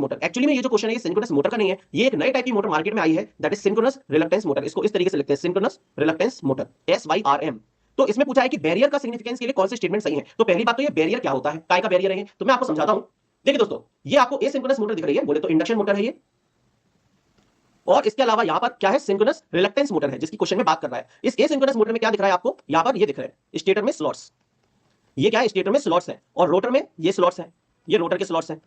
Motor. Actually में ये जो क्वेश्चन है ये सिंक्रोनस मोटर का नहीं है, ये एक नए टाइप की मोटर मार्केट में आई है, that is synchronous reluctance motor. इसको इस तरीके से लिखते हैं, सिंक्रोनस रिलक्टेंस मोटर, SYRM। तो इसमें पूछा है कि बैरियर का सिग्निफिकेंस के लिए कौन से स्टेटमेंट सही है। तो पहली बात तो ये बैरियर क्या होता है, काय का बैरियर है, तो मैं आपको समझाता हूं। देखिए दोस्तों, ये आपको एसिंक्रोनस मोटर दिख रही है, बोले तो इंडक्शन मोटर है ये। और इसके अलावा यहां पर क्या है, सिंक्रोनस रिलक्टेंस मोटर है, जिसकी क्वेश्चन में बात कर रहा है। इस एसिंक्रोनस मोटर में क्या दिख रहा है आपको, यहां पर ये दिख रहा है स्टेटर में स्लॉट्स, ये क्या है, स्टेटर में स्लॉट्स है, और रोटर में ये स्लॉट्स है, ये रोटर के स्लॉट्स हैं।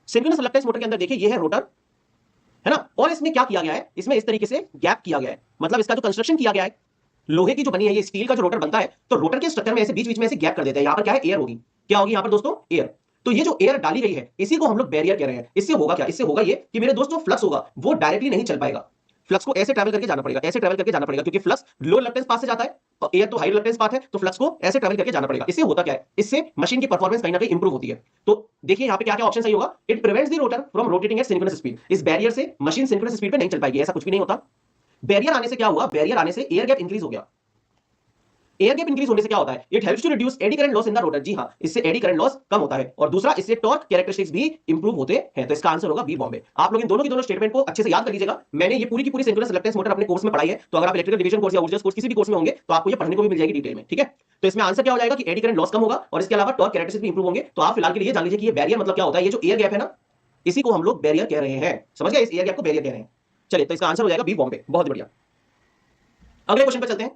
सिंक्रोनस रिलक्टेंस मोटर के अंदर देखिए ये है रोटर, है ना, और इसमें क्या किया गया है, इसमें इस तरीके से गैप किया गया है, मतलब इसका जो कंस्ट्रक्शन किया गया है, लोहे की जो बनी है, ये स्टील का जो रोटर बनता है, तो रोटर के स्ट्रक्चर में ऐसे बीच बीच में ऐसे गैप कर देते हैं। यहां पर क्या है, एयर होगी, क्या होगी यहां पर दोस्तों, एयर। तो ये जो एयर डाली गई है, इसी को हम लोग बैरियर कह रहे हैं। इससे होगा क्या, इससे होगा ये कि मेरे दोस्तों फ्लक्स होगा वो डायरेक्टली नहीं चल पाएगा, फ्लक्स को ऐसे ट्रैवल करके जाना पड़ेगा, ऐसे ट्रैवल करके जाना पड़ेगा, क्योंकि फ्लक्स लो रिलक्टेंस पाथ से जाता है और एयर तो हाई रिलक्टेंस पाथ है, तो फ्लक्स को ऐसे ट्रैवल करके जाना पड़ेगा। इससे होता क्या है, इससे मशीन की परफॉर्मेंस कहीं ना कहीं इंप्रूव होती है। तो देखिए यहां पे क्या क्या ऑप्शन सही होगा, it prevents the rotor from rotating at synchronous speed. इस बैरियर से मशीन सिंक्रोनस स्पीड पे नहीं चल पाएगी, ऐसा कुछ भी नहीं होता। बैरियर आने से क्या हुआ, बैरियर आने से एयर गैप इंक्रीज हो गया। एयर गैप इंक्रीज होने से क्या होता है, it helps to reduce eddy current loss in the rotor. जी हां, इससे एडी करंट लॉस कम होता है, और दूसरा इससे टॉर्क कैरेक्टरिस्टिक्स भी इंप्रूव होते हैं। तो इसका आंसर होगा बी बॉम्बे। आप लोग इन दोनों की दोनों स्टेटमेंट को अच्छे से याद कर लीजिएगा। मैंने ये पूरी की पूरी सिंक्रोनस रिलक्टेंस मोटर अपने कोर्स में पढ़ाई है, तो अगर आप इलेक्ट्रिकल डिवीजन कोर्स या ऊर्जा कोर्स किसी भी कोर्स में होंगे तो आपको ये पढ़ने को भी मिल जाएगी डिटेल में, ठीक है। तो इसमें आंसर क्या हो जाएगा कि एडी करंट लॉस कम होगा, और इसके अलावा टॉर्क कैरेक्टरिस्टिक्स भी इंप्रूव होंगे। तो आप फिलहाल के लिए जान लीजिए कि ये बैरियर मतलब क्या होता है, ये जो एयर गैप है ना, इसी को हम लोग बैरियर कह रहे हैं। समझ गए, इस एयर गैप को बैरियर कह रहे हैं। चलिए, तो इसका आंसर हो जाएगा बी बॉम्बे। बहुत बढ़िया। अगले क्वेश्चन पे चलते हैं।